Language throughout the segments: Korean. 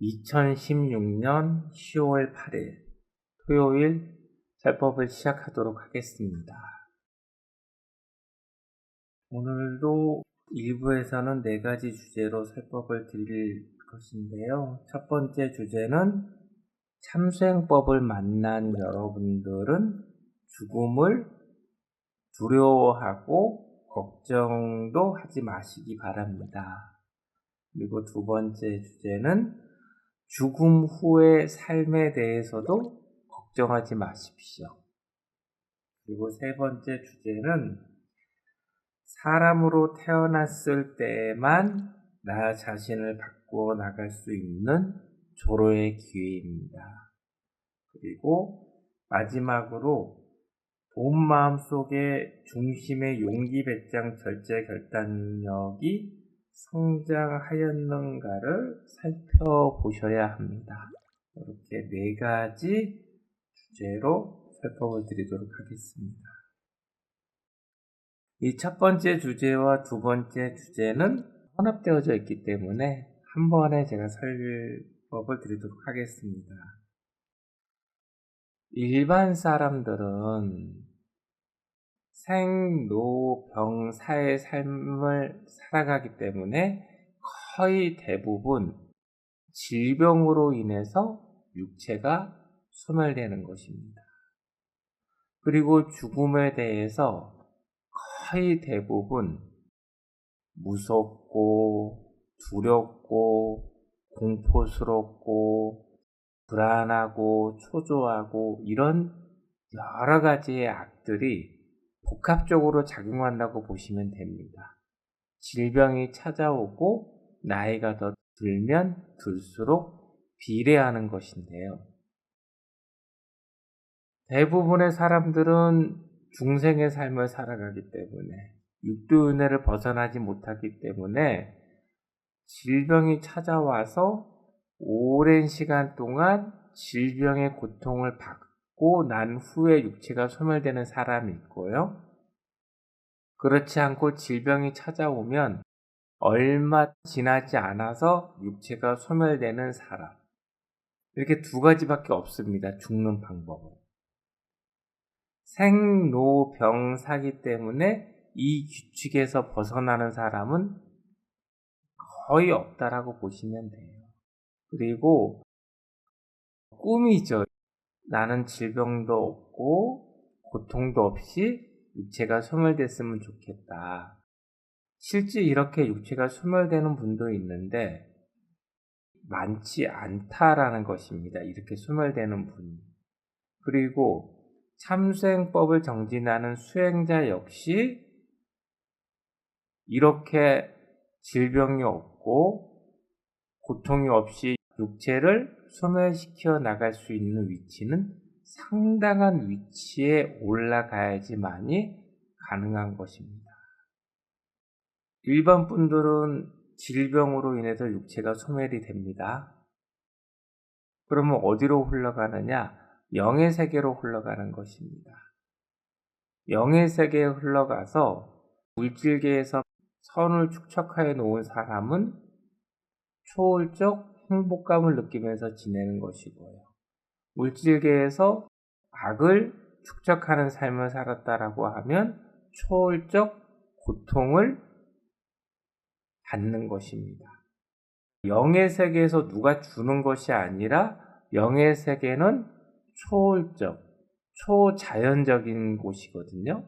2016년 10월 8일 토요일 설법을 시작하도록 하겠습니다. 오늘도 일부에서는 4가지 주제로 설법을 드릴 것인데요. 첫 번째 주제는 참수행법을 만난 여러분들은 죽음을 두려워하고 걱정도 하지 마시기 바랍니다. 그리고 두 번째 주제는 죽음 후의 삶에 대해서도 걱정하지 마십시오. 그리고 세 번째 주제는 사람으로 태어났을 때만 나 자신을 바꾸어 나갈 수 있는 조로의 기회입니다. 그리고 마지막으로 본 마음속의 중심의 용기 배짱 절제 결단력이 성장하였는가를 살펴보셔야 합니다. 이렇게 4가지 주제로 설법을 드리도록 하겠습니다. 이 첫 번째 주제와 두 번째 주제는 혼합되어져 있기 때문에 한 번에 제가 설법을 드리도록 하겠습니다. 일반 사람들은 생로병사의 삶을 살아가기 때문에 거의 대부분 질병으로 인해서 육체가 소멸되는 것입니다. 그리고 죽음에 대해서 거의 대부분 무섭고 두렵고 공포스럽고 불안하고 초조하고 이런 여러 가지의 악들이 복합적으로 작용한다고 보시면 됩니다. 질병이 찾아오고 나이가 더 들면 들수록 비례하는 것인데요. 대부분의 사람들은 중생의 삶을 살아가기 때문에 육도윤회를 벗어나지 못하기 때문에 질병이 찾아와서 오랜 시간 동안 질병의 고통을 받고 난 후에 육체가 소멸되는 사람이 있고요. 그렇지 않고 질병이 찾아오면 얼마 지나지 않아서 육체가 소멸되는 사람. 이렇게 2가지밖에 없습니다. 죽는 방법은. 생로병사기 때문에 이 규칙에서 벗어나는 사람은 거의 없다라고 보시면 돼요. 그리고 꿈이죠. 나는 질병도 없고 고통도 없이 육체가 소멸됐으면 좋겠다. 실제 이렇게 육체가 소멸되는 분도 있는데 많지 않다라는 것입니다. 이렇게 소멸되는 분이. 그리고 참수행법을 정진하는 수행자 역시 이렇게 질병이 없고 고통이 없이 육체를 소멸시켜 나갈 수 있는 위치는 상당한 위치에 올라가야지만이 가능한 것입니다. 일반 분들은 질병으로 인해서 육체가 소멸이 됩니다. 그러면 어디로 흘러가느냐? 영의 세계로 흘러가는 것입니다. 영의 세계에 흘러가서 물질계에서 선을 축적하여 놓은 사람은 초월적 행복감을 느끼면서 지내는 것이고요. 물질계에서 악을 축적하는 삶을 살았다라고 하면 초월적 고통을 받는 것입니다. 영의 세계에서 누가 주는 것이 아니라 영의 세계는 초월적, 초자연적인 곳이거든요.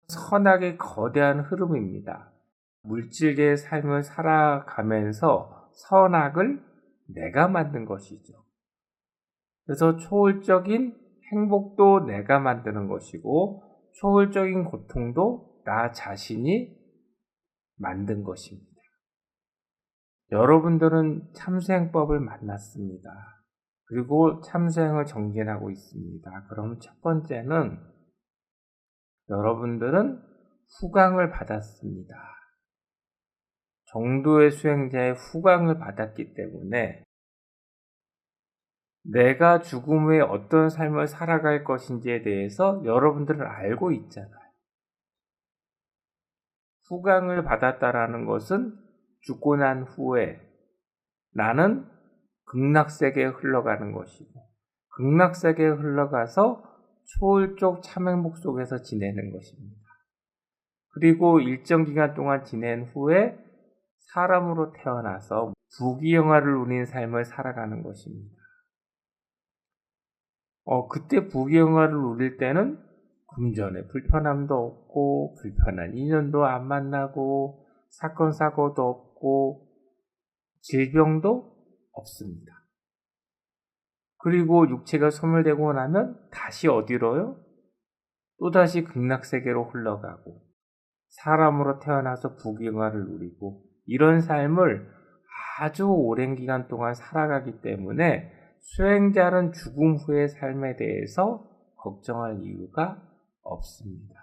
선악의 거대한 흐름입니다. 물질계의 삶을 살아가면서 선악을 내가 만든 것이죠. 그래서 초월적인 행복도 내가 만드는 것이고 초월적인 고통도 나 자신이 만든 것입니다. 여러분들은 참수행법을 만났습니다. 그리고 참수행을 정진하고 있습니다. 그럼 첫 번째는 여러분들은 후광을 받았습니다. 정도의 수행자의 후광을 받았기 때문에 내가 죽음 후에 어떤 삶을 살아갈 것인지에 대해서 여러분들은 알고 있잖아요. 후광을 받았다라는 것은 죽고 난 후에 나는 극락세계에 흘러가는 것이고, 극락세계에 흘러가서 초월적 참행복 속에서 지내는 것입니다. 그리고 일정 기간 동안 지낸 후에 사람으로 태어나서 부귀영화를 누린 삶을 살아가는 것입니다. 그때 부귀영화를 누릴 때는 금전에 불편함도 없고, 불편한 인연도 안 만나고, 사건 사고도 없고, 질병도 없습니다. 그리고 육체가 소멸되고 나면 다시 어디로요? 또다시 극락세계로 흘러가고, 사람으로 태어나서 부귀영화를 누리고, 이런 삶을 아주 오랜 기간 동안 살아가기 때문에 수행자는 죽음 후의 삶에 대해서 걱정할 이유가 없습니다.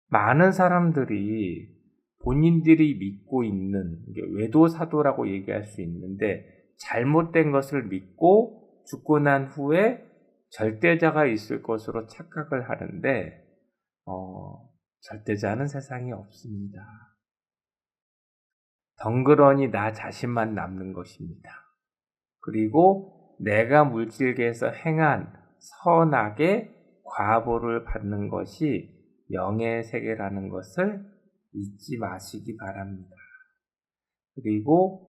많은 사람들이 본인들이 믿고 있는 외도사도라고 얘기할 수 있는데, 잘못된 것을 믿고 죽고 난 후에 절대자가 있을 것으로 착각을 하는데, 절대자는 세상에 없습니다. 덩그러니 나 자신만 남는 것입니다. 그리고 내가 물질계에서 행한 선악의 과보를 받는 것이 영의 세계라는 것을 잊지 마시기 바랍니다. 그리고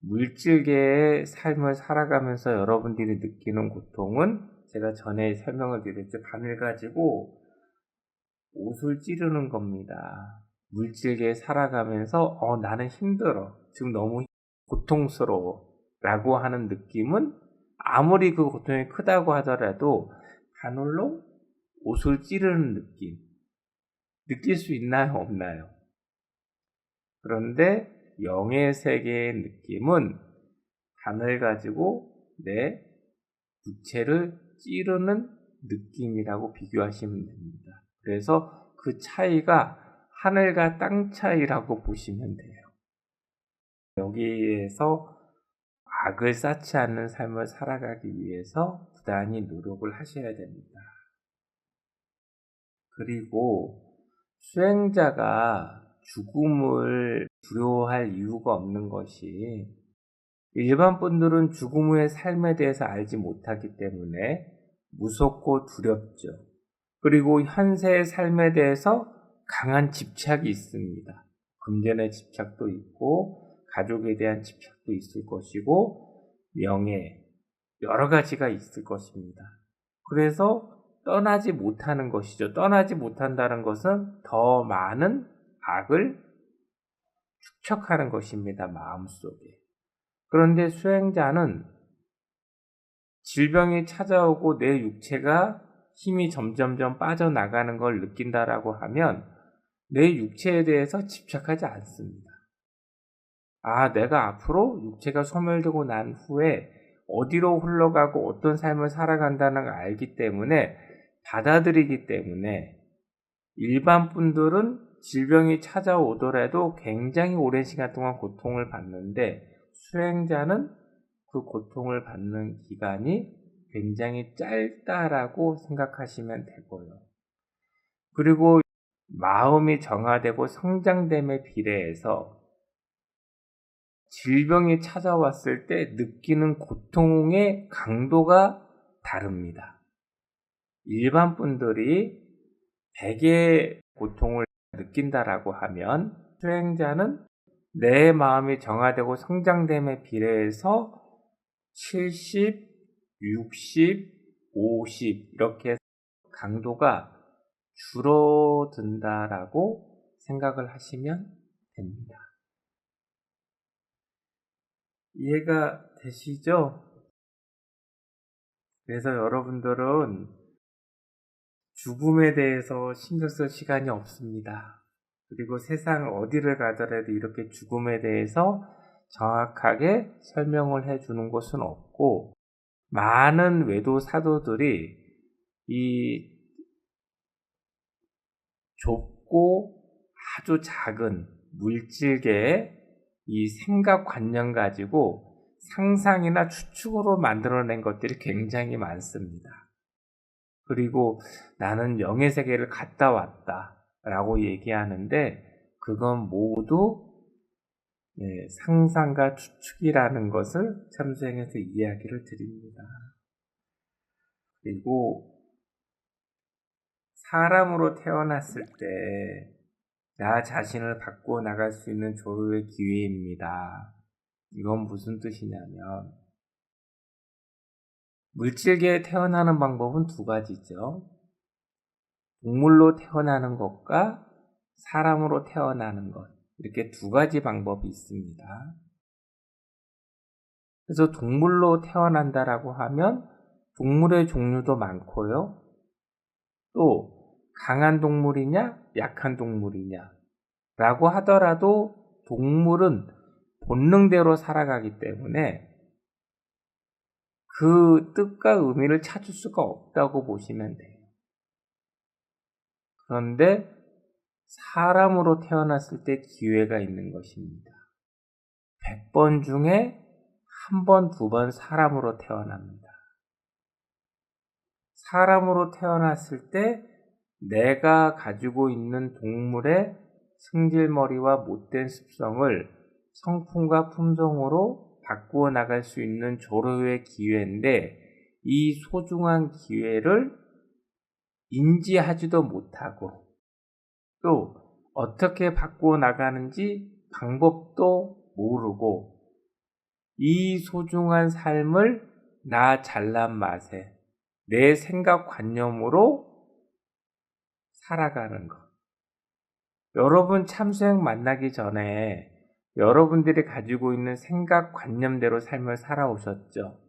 물질계의 삶을 살아가면서 여러분들이 느끼는 고통은 제가 전에 설명을 드렸죠. 바늘 가지고 옷을 찌르는 겁니다. 물질계에 살아가면서 나는 힘들어, 지금 너무 고통스러워 라고 하는 느낌은 아무리 그 고통이 크다고 하더라도 바늘로 옷을 찌르는 느낌 느낄 수 있나요? 없나요? 그런데 영의 세계의 느낌은 바늘 가지고 내 육체를 찌르는 느낌이라고 비교하시면 됩니다. 그래서 그 차이가 하늘과 땅 차이라고 보시면 돼요. 여기에서 악을 쌓지 않는 삶을 살아가기 위해서 부단히 노력을 하셔야 됩니다. 그리고 수행자가 죽음을 두려워할 이유가 없는 것이, 일반 분들은 죽음 후의 삶에 대해서 알지 못하기 때문에 무섭고 두렵죠. 그리고 현세의 삶에 대해서 강한 집착이 있습니다. 금전의 집착도 있고, 가족에 대한 집착도 있을 것이고, 명예, 여러 가지가 있을 것입니다. 그래서 떠나지 못하는 것이죠. 떠나지 못한다는 것은 더 많은 악을 축적하는 것입니다. 마음속에. 그런데 수행자는 질병이 찾아오고 내 육체가 힘이 점점점 빠져나가는 걸 느낀다라고 하면 내 육체에 대해서 집착하지 않습니다. 내가 앞으로 육체가 소멸되고 난 후에 어디로 흘러가고 어떤 삶을 살아간다는 걸 알기 때문에, 받아들이기 때문에, 일반 분들은 질병이 찾아오더라도 굉장히 오랜 시간 동안 고통을 받는데, 수행자는 그 고통을 받는 기간이 굉장히 짧다라고 생각하시면 되고요. 그리고 마음이 정화되고 성장됨에 비례해서 질병이 찾아왔을 때 느끼는 고통의 강도가 다릅니다. 일반 분들이 100의 고통을 느낀다라고 하면, 수행자는 내 마음이 정화되고 성장됨에 비례해서 70, 60, 50 이렇게 강도가 줄어든다라고 생각을 하시면 됩니다. 이해가 되시죠? 그래서 여러분들은 죽음에 대해서 신경 쓸 시간이 없습니다. 그리고 세상 어디를 가더라도 이렇게 죽음에 대해서 정확하게 설명을 해주는 곳은 없고, 많은 외도 사도들이 이 좁고 아주 작은 물질계의 이 생각관념 가지고 상상이나 추측으로 만들어낸 것들이 굉장히 많습니다. 그리고 나는 영의 세계를 갔다 왔다 라고 얘기하는데, 그건 모두 상상과 추측이라는 것을 참수행에서 이야기를 드립니다. 그리고 사람으로 태어났을 때 나 자신을 바꾸어 나갈 수 있는 조로의 기회입니다. 이건 무슨 뜻이냐면 물질계에 태어나는 방법은 두 가지죠. 동물로 태어나는 것과 사람으로 태어나는 것, 이렇게 두 가지 방법이 있습니다. 그래서 동물로 태어난다라고 하면 동물의 종류도 많고요. 또 강한 동물이냐 약한 동물이냐 라고 하더라도 동물은 본능대로 살아가기 때문에 그 뜻과 의미를 찾을 수가 없다고 보시면 돼요. 그런데 사람으로 태어났을 때 기회가 있는 것입니다. 100번 중에 1번, 2번 사람으로 태어납니다. 사람으로 태어났을 때 내가 가지고 있는 동물의 승질머리와 못된 습성을 성품과 품성으로 바꾸어 나갈 수 있는 조로의 기회인데 이 소중한 기회를 인지하지도 못하고 또 어떻게 바꾸어 나가는지 방법도 모르고 이 소중한 삶을 나 잘난 맛에 내 생각관념으로 살아가는 것. 여러분 참수행 만나기 전에 여러분들이 가지고 있는 생각관념대로 삶을 살아오셨죠?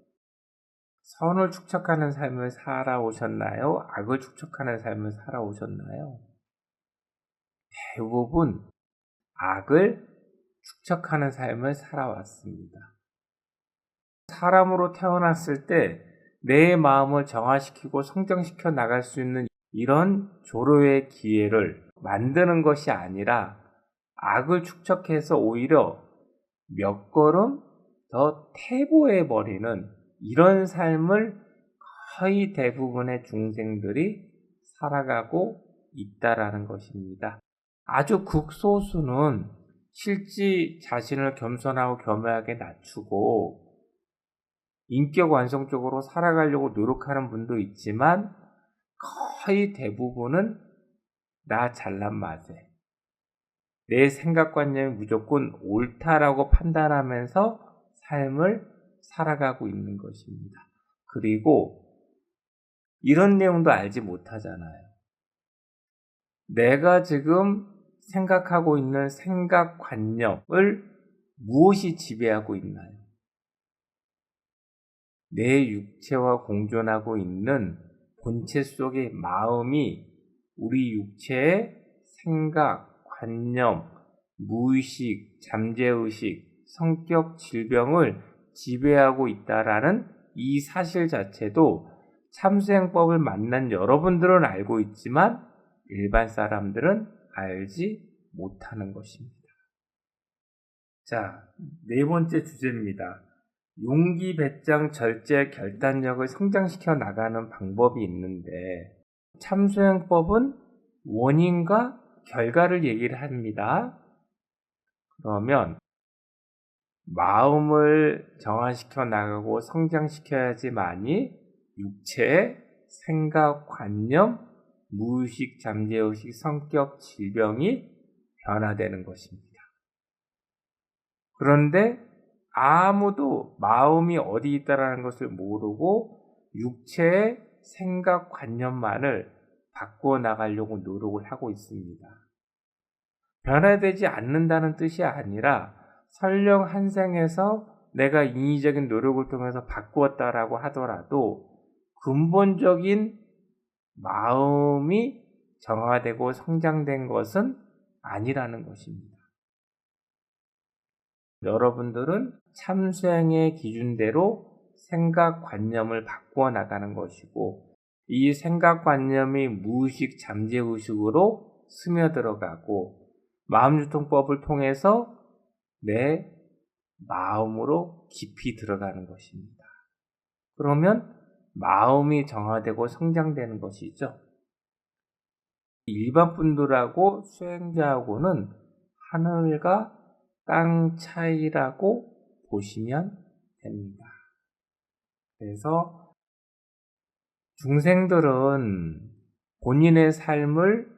선을 축적하는 삶을 살아오셨나요? 악을 축적하는 삶을 살아오셨나요? 대부분 악을 축적하는 삶을 살아왔습니다. 사람으로 태어났을 때 내 마음을 정화시키고 성장시켜 나갈 수 있는 이런 조로의 기회를 만드는 것이 아니라 악을 축적해서 오히려 몇 걸음 더 퇴보해버리는 이런 삶을 거의 대부분의 중생들이 살아가고 있다라는 것입니다. 아주 극소수는 실제 자신을 겸손하고 겸허하게 낮추고 인격 완성 쪽으로 살아가려고 노력하는 분도 있지만 거의 대부분은 나 잘난 맛에 내 생각관념이 무조건 옳다라고 판단하면서 삶을 살아가고 있는 것입니다. 그리고 이런 내용도 알지 못하잖아요. 내가 지금 생각하고 있는 생각관념을 무엇이 지배하고 있나요? 내 육체와 공존하고 있는 본체 속의 마음이 우리 육체의 생각, 관념, 무의식, 잠재의식, 성격, 질병을 지배하고 있다라는 이 사실 자체도 참수행법을 만난 여러분들은 알고 있지만 일반 사람들은 알지 못하는 것입니다. 자, 네 번째 주제입니다. 용기, 배짱, 절제, 결단력을 성장시켜 나가는 방법이 있는데 참수행법은 원인과 결과를 얘기를 합니다. 그러면 마음을 정화시켜 나가고 성장시켜야지만이 육체의 생각, 관념, 무의식, 잠재의식, 성격, 질병이 변화되는 것입니다. 그런데 아무도 마음이 어디 있다라는 것을 모르고 육체의 생각, 관념만을 바꾸어 나가려고 노력을 하고 있습니다. 변화되지 않는다는 뜻이 아니라 설령 한 생에서 내가 인위적인 노력을 통해서 바꾸었다라고 하더라도 근본적인 마음이 정화되고 성장된 것은 아니라는 것입니다. 여러분들은 참수행의 기준대로 생각관념을 바꾸어 나가는 것이고 이 생각관념이 무의식, 잠재의식으로 스며들어가고 마음유통법을 통해서 내 마음으로 깊이 들어가는 것입니다. 그러면 마음이 정화되고 성장되는 것이죠. 일반 분들하고 수행자하고는 하늘과 땅 차이라고 보시면 됩니다. 그래서 중생들은 본인의 삶을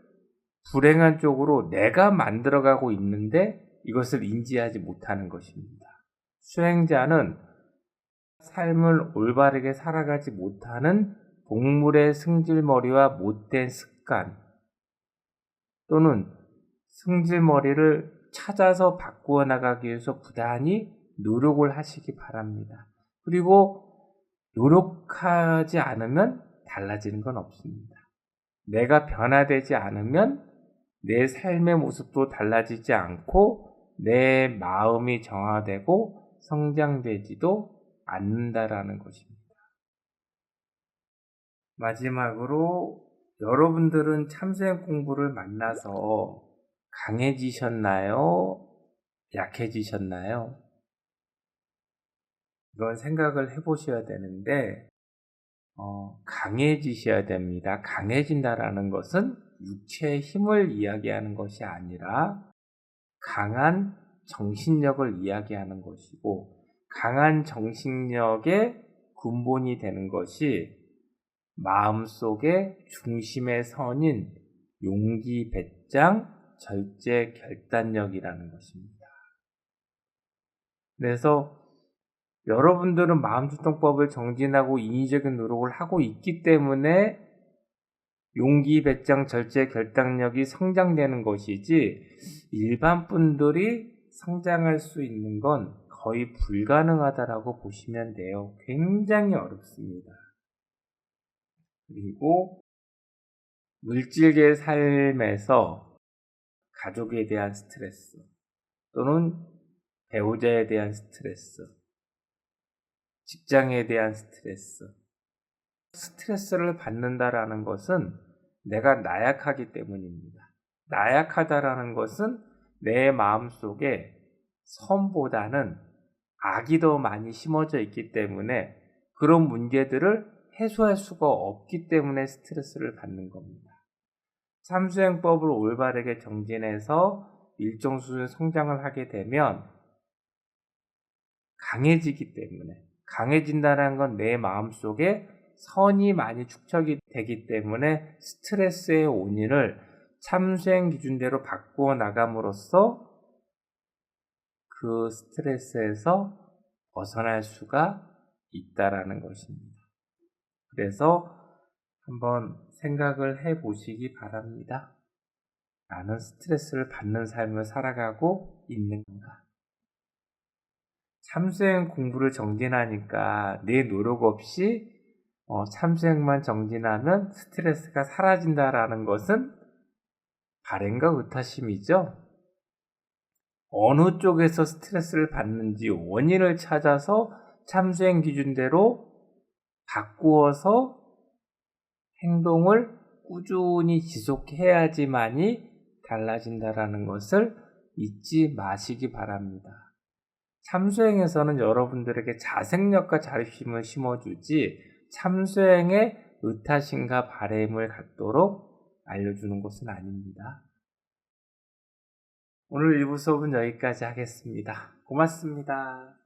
불행한 쪽으로 내가 만들어가고 있는데 이것을 인지하지 못하는 것입니다. 수행자는 삶을 올바르게 살아가지 못하는 동물의 승질머리와 못된 습관 또는 승질머리를 찾아서 바꾸어 나가기 위해서 부단히 노력을 하시기 바랍니다. 그리고 노력하지 않으면 달라지는 건 없습니다. 내가 변화되지 않으면 내 삶의 모습도 달라지지 않고 내 마음이 정화되고 성장되지도 않는다라는 것입니다. 마지막으로 여러분들은 참수행 공부를 만나서 강해지셨나요? 약해지셨나요? 이런 생각을 해보셔야 되는데 강해지셔야 됩니다. 강해진다라는 것은 육체의 힘을 이야기하는 것이 아니라 강한 정신력을 이야기하는 것이고 강한 정신력의 근본이 되는 것이 마음속의 중심의 선인 용기, 배짱, 절제, 결단력이라는 것입니다. 그래서 여러분들은 마음주통법을 정진하고 인위적인 노력을 하고 있기 때문에 용기, 배짱, 절제, 결단력이 성장되는 것이지 일반 분들이 성장할 수 있는 건 거의 불가능하다라고 보시면 돼요. 굉장히 어렵습니다. 그리고 물질계 삶에서 가족에 대한 스트레스 또는 배우자에 대한 스트레스, 직장에 대한 스트레스를 받는다라는 것은 내가 나약하기 때문입니다. 나약하다라는 것은 내 마음속에 선보다는 악이 더 많이 심어져 있기 때문에 그런 문제들을 해소할 수가 없기 때문에 스트레스를 받는 겁니다. 참수행법을 올바르게 정진해서 일정 수준 성장을 하게 되면 강해지기 때문에 강해진다는 건 내 마음속에 선이 많이 축적이 되기 때문에 스트레스의 원인을 참수행 기준대로 바꾸어 나감으로써 그 스트레스에서 벗어날 수가 있다라는 것입니다. 그래서 한번 생각을 해 보시기 바랍니다. 나는 스트레스를 받는 삶을 살아가고 있는가? 참수행 공부를 정진하니까 내 노력 없이 참수행만 정진하면 스트레스가 사라진다라는 것은 바램과 의타심이죠. 어느 쪽에서 스트레스를 받는지 원인을 찾아서 참수행 기준대로 바꾸어서 행동을 꾸준히 지속해야지만이 달라진다라는 것을 잊지 마시기 바랍니다. 참수행에서는 여러분들에게 자생력과 자립심을 심어주지 참수행에 의타심과 바램을 갖도록 알려주는 것은 아닙니다. 오늘 1부 수업은 여기까지 하겠습니다. 고맙습니다.